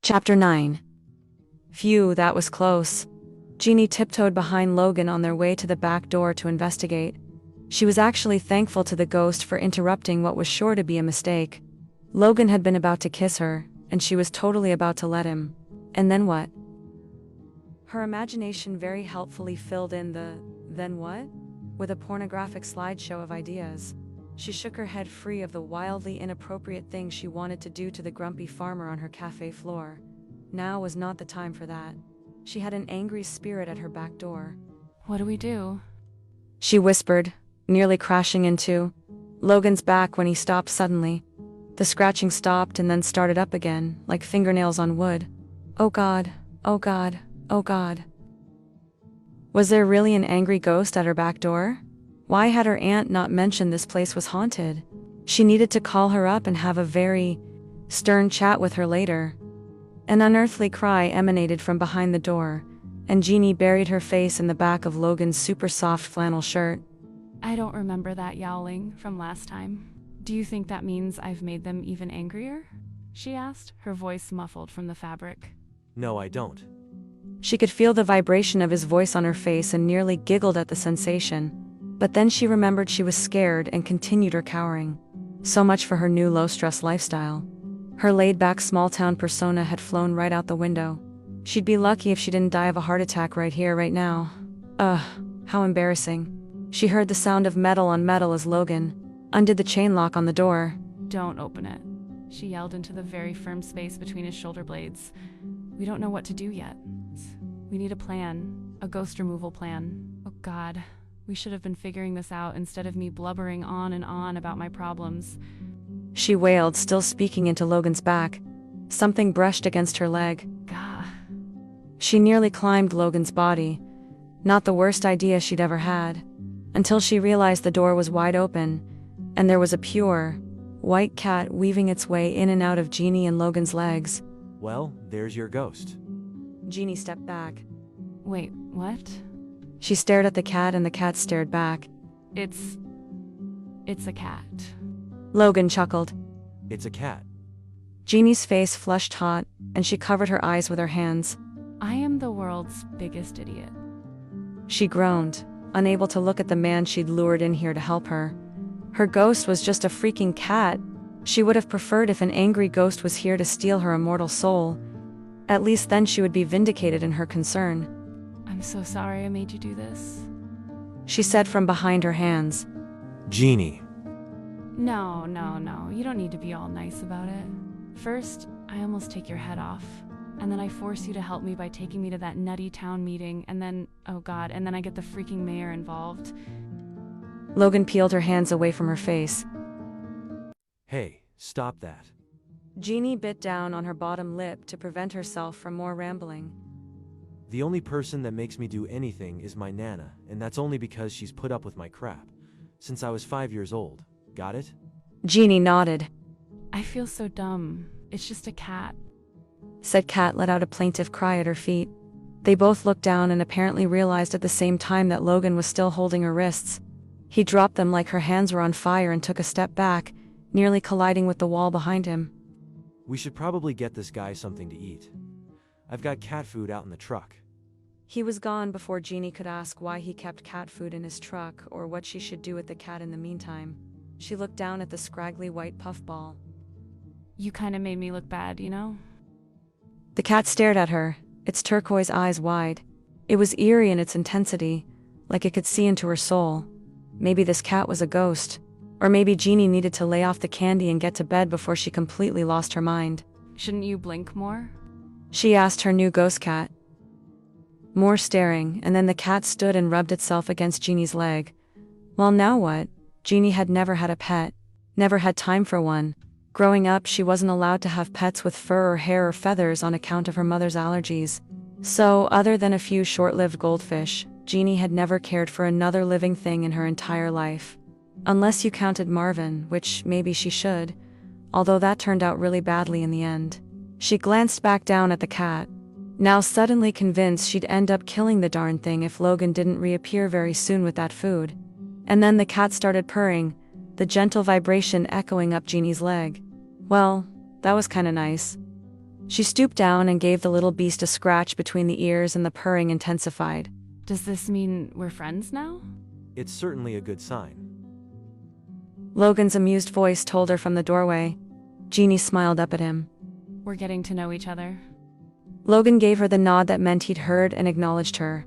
Chapter 9. Phew, that was close. Jeannie tiptoed behind Logan on their way to the back door to investigate. She was actually thankful to the ghost for interrupting what was sure to be a mistake. Logan had been about to kiss her, and she was totally about to let him. And then what? Her imagination very helpfully filled in the "then what?" with a pornographic slideshow of ideas. She shook her head free of the wildly inappropriate thing she wanted to do to the grumpy farmer on her cafe floor. Now was not the time for that. She had an angry spirit at her back door. "What do we do?" she whispered, nearly crashing into Logan's back when he stopped suddenly. The scratching stopped and then started up again, like fingernails on wood. Oh God, oh God, oh God. Was there really an angry ghost at her back door? Why had her aunt not mentioned this place was haunted? She needed to call her up and have a very stern chat with her later. An unearthly cry emanated from behind the door, and Jeannie buried her face in the back of Logan's super soft flannel shirt. "I don't remember that yowling from last time. Do you think that means I've made them even angrier?" she asked, her voice muffled from the fabric. No, I don't. She could feel the vibration of his voice on her face and nearly giggled at the sensation. But then she remembered she was scared and continued her cowering. So much for her new low-stress lifestyle. Her laid-back small-town persona had flown right out the window. She'd be lucky if she didn't die of a heart attack right here, right now. Ugh, how embarrassing. She heard the sound of metal on metal as Logan undid the chain lock on the door. "Don't open it," she yelled into the very firm space between his shoulder blades. "We don't know what to do yet. We need a plan, a ghost removal plan. Oh God, we should have been figuring this out instead of me blubbering on and on about my problems." She wailed, still speaking into Logan's back. Something brushed against her leg. Gah. She nearly climbed Logan's body. Not the worst idea she'd ever had. Until she realized the door was wide open, and there was a pure, white cat weaving its way in and out of Jeannie and Logan's legs. Well, there's your ghost. Jeannie stepped back. Wait, what? She stared at the cat and the cat stared back. It's a cat." Logan chuckled. It's a cat. Jeannie's face flushed hot, and she covered her eyes with her hands. "I am the world's biggest idiot." She groaned, unable to look at the man she'd lured in here to help her. Her ghost was just a freaking cat. She would have preferred if an angry ghost was here to steal her immortal soul. At least then she would be vindicated in her concern. "I'm so sorry I made you do this." She said from behind her hands. Jeannie. No, you don't need to be all nice about it. First, I almost take your head off. And then I force you to help me by taking me to that nutty town meeting, and then, oh God, and then I get the freaking mayor involved. Logan peeled her hands away from her face. Hey, stop that. Jeannie bit down on her bottom lip to prevent herself from more rambling. The only person that makes me do anything is my Nana, and that's only because she's put up with my crap since I was 5 years old. Got it? Jeannie nodded. "I feel so dumb. It's just a cat." Said Kat let out a plaintive cry at her feet. They both looked down and apparently realized at the same time that Logan was still holding her wrists. He dropped them like her hands were on fire and took a step back, nearly colliding with the wall behind him. We should probably get this guy something to eat. I've got cat food out in the truck. He was gone before Jeannie could ask why he kept cat food in his truck or what she should do with the cat in the meantime. She looked down at the scraggly white puffball. "You kinda made me look bad, you know?" The cat stared at her, its turquoise eyes wide. It was eerie in its intensity, like it could see into her soul. Maybe this cat was a ghost. Or maybe Jeannie needed to lay off the candy and get to bed before she completely lost her mind. "Shouldn't you blink more?" She asked her new ghost cat. More staring, and then the cat stood and rubbed itself against Jeannie's leg. Well, now what? Jeannie had never had a pet. Never had time for one. Growing up, she wasn't allowed to have pets with fur or hair or feathers on account of her mother's allergies. So, other than a few short-lived goldfish, Jeannie had never cared for another living thing in her entire life. Unless you counted Marvin, which maybe she should, although that turned out really badly in the end. She glanced back down at the cat, now suddenly convinced she'd end up killing the darn thing if Logan didn't reappear very soon with that food. And then the cat started purring, the gentle vibration echoing up Jeannie's leg. Well, that was kinda nice. She stooped down and gave the little beast a scratch between the ears, and the purring intensified. Does this mean we're friends now? It's certainly a good sign. Logan's amused voice told her from the doorway. Jeannie smiled up at him. We're getting to know each other. Logan gave her the nod that meant he'd heard and acknowledged her,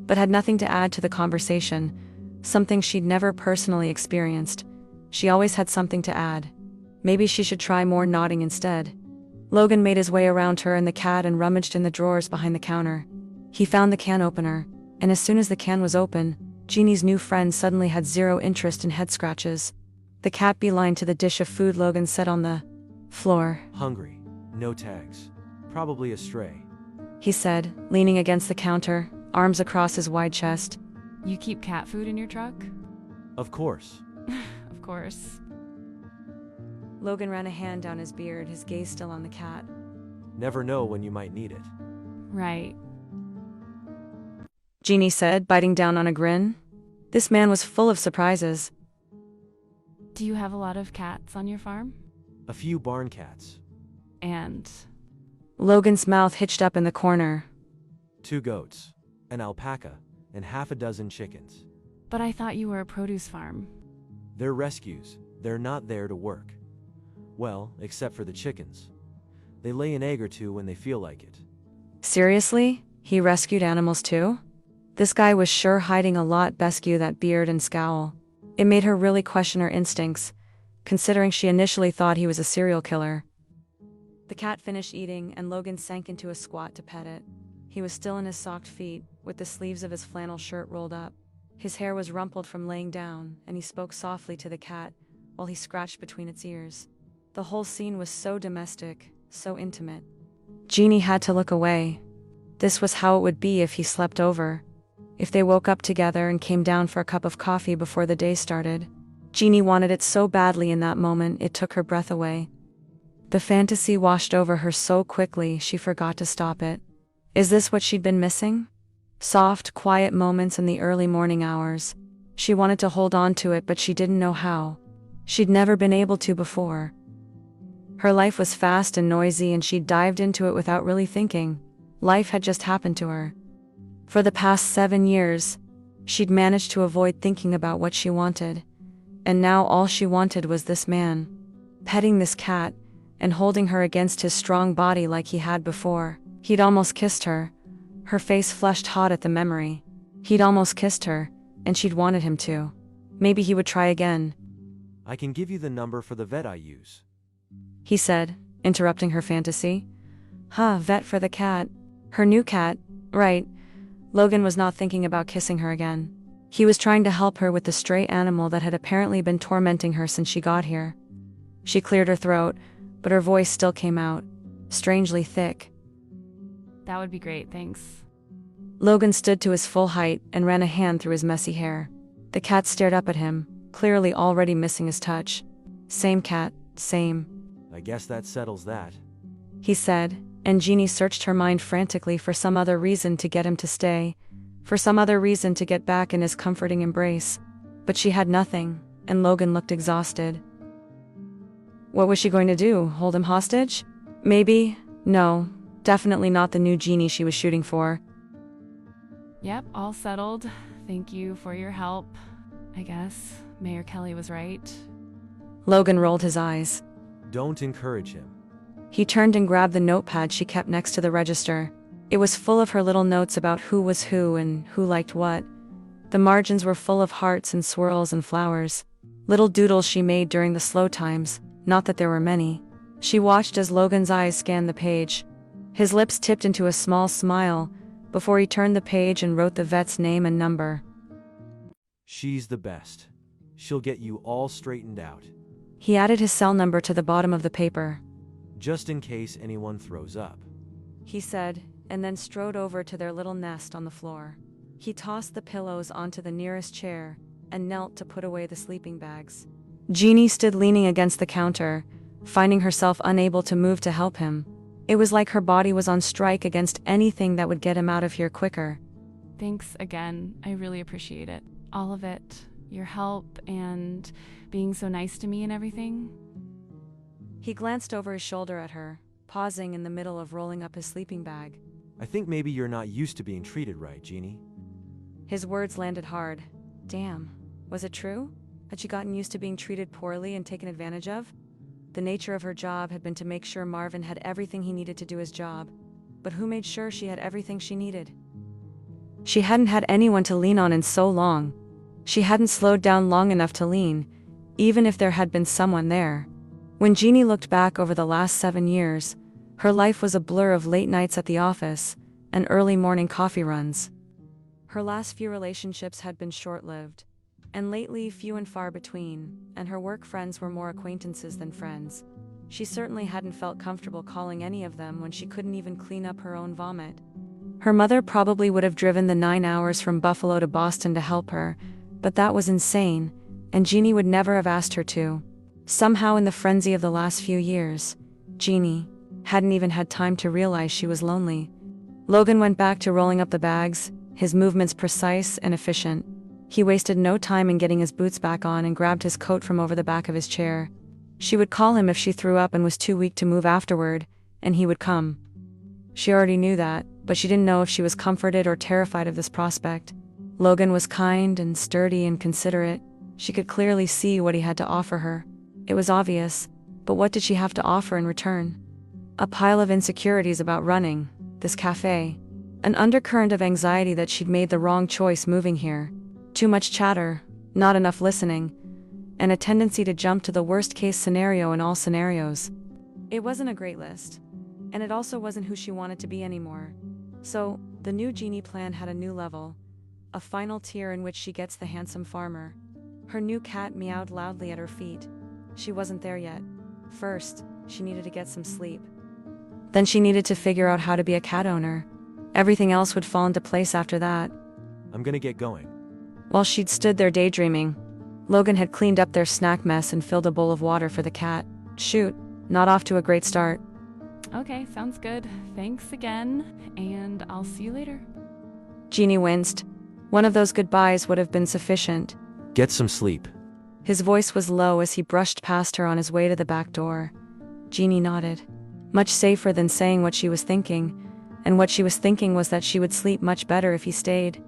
but had nothing to add to the conversation, something she'd never personally experienced. She always had something to add. Maybe she should try more nodding instead. Logan made his way around her and the cat and rummaged in the drawers behind the counter. He found the can opener, and as soon as the can was open, Jeannie's new friend suddenly had zero interest in head scratches. The cat beelined to the dish of food Logan set on the floor. Hungry. No tags. Probably a stray. He said, leaning against the counter, arms across his wide chest. You keep cat food in your truck? Of course. Of course. Logan ran a hand down his beard, his gaze still on the cat. Never know when you might need it. Right. Jeannie said, biting down on a grin. This man was full of surprises. Do you have a lot of cats on your farm? A few barn cats. And Logan's mouth hitched up in the corner. 2 goats. An alpaca. And half a dozen chickens. but I thought you were a produce farm. They're rescues. They're not there to work. Well, except for the chickens. They lay an egg or two when they feel like it. Seriously? He rescued animals too? This guy was sure hiding a lot. Beskew that beard and scowl. It made her really question her instincts, considering she initially thought he was a serial killer. The cat finished eating, and Logan sank into a squat to pet it. He was still in his socked feet, with the sleeves of his flannel shirt rolled up. His hair was rumpled from laying down, and he spoke softly to the cat while he scratched between its ears. The whole scene was so domestic, so intimate. Jeannie had to look away. This was how it would be if he slept over. If they woke up together and came down for a cup of coffee before the day started. Jeannie wanted it so badly in that moment it took her breath away. The fantasy washed over her so quickly she forgot to stop it. Is this what she'd been missing? Soft, quiet moments in the early morning hours. She wanted to hold on to it, but she didn't know how. She'd never been able to before. Her life was fast and noisy, and she'd dived into it without really thinking. Life had just happened to her. For the past 7 years, she'd managed to avoid thinking about what she wanted. And now all she wanted was this man. Petting this cat, and holding her against his strong body like he had before. He'd almost kissed her. Her face flushed hot at the memory. He'd almost kissed her, and she'd wanted him to. Maybe he would try again. I can give you the number for the vet I use. He said, interrupting her fantasy. Vet for the cat. Her new cat, right. Logan was not thinking about kissing her again. He was trying to help her with the stray animal that had apparently been tormenting her since she got here. She cleared her throat, but her voice still came out, strangely thick. That would be great, thanks. Logan stood to his full height and ran a hand through his messy hair. The cat stared up at him, clearly already missing his touch. Same cat, same. I guess that settles that. He said, and Jeannie searched her mind frantically for some other reason to get him to stay, for some other reason to get back in his comforting embrace. But she had nothing, and Logan looked exhausted. What was she going to do, hold him hostage? Maybe. No, definitely not the new Jeannie she was shooting for. Yep, all settled. Thank you for your help. I guess Mayor Kelly was right. Logan rolled his eyes. Don't encourage him. He turned and grabbed the notepad she kept next to the register. It was full of her little notes about who was who and who liked what. The margins were full of hearts and swirls and flowers. Little doodles she made during the slow times, not that there were many. She watched as Logan's eyes scanned the page. His lips tipped into a small smile before he turned the page and wrote the vet's name and number. She's the best. She'll get you all straightened out. He added his cell number to the bottom of the paper. Just in case anyone throws up. He said, and then strode over to their little nest on the floor. He tossed the pillows onto the nearest chair and knelt to put away the sleeping bags. Jeannie stood leaning against the counter, finding herself unable to move to help him. It was like her body was on strike against anything that would get him out of here quicker. Thanks again. I really appreciate it. All of it. Your help and being so nice to me and everything. He glanced over his shoulder at her, pausing in the middle of rolling up his sleeping bag. I think maybe you're not used to being treated right, Jeannie. His words landed hard. Damn, was it true? Had she gotten used to being treated poorly and taken advantage of? The nature of her job had been to make sure Marvin had everything he needed to do his job. But who made sure she had everything she needed? She hadn't had anyone to lean on in so long. She hadn't slowed down long enough to lean, even if there had been someone there. When Jeannie looked back over the last 7 years, her life was a blur of late nights at the office and early morning coffee runs. Her last few relationships had been short-lived, and lately few and far between, and her work friends were more acquaintances than friends. She certainly hadn't felt comfortable calling any of them when she couldn't even clean up her own vomit. Her mother probably would have driven the 9 hours from Buffalo to Boston to help her, but that was insane, and Jeannie would never have asked her to. Somehow in the frenzy of the last few years, Jeannie hadn't even had time to realize she was lonely. Logan went back to rolling up the bags, his movements precise and efficient. He wasted no time in getting his boots back on and grabbed his coat from over the back of his chair. She would call him if she threw up and was too weak to move afterward, and he would come. She already knew that, but she didn't know if she was comforted or terrified of this prospect. Logan was kind and sturdy and considerate. She could clearly see what he had to offer her. It was obvious, but what did she have to offer in return? A pile of insecurities about running this cafe, an undercurrent of anxiety that she'd made the wrong choice moving here, too much chatter, not enough listening, and a tendency to jump to the worst-case scenario in all scenarios. It wasn't a great list, and it also wasn't who she wanted to be anymore. So, the new Jeannie plan had a new level, a final tier in which she gets the handsome farmer. Her new cat meowed loudly at her feet. She wasn't there yet. First, she needed to get some sleep. Then she needed to figure out how to be a cat owner. Everything else would fall into place after that. I'm gonna get going. While she'd stood there daydreaming, Logan had cleaned up their snack mess and filled a bowl of water for the cat. Shoot, not off to a great start. Okay, sounds good. Thanks again, and I'll see you later. Jeannie winced. One of those goodbyes would have been sufficient. Get some sleep. His voice was low as he brushed past her on his way to the back door. Jeannie nodded. Much safer than saying what she was thinking, and what she was thinking was that she would sleep much better if he stayed.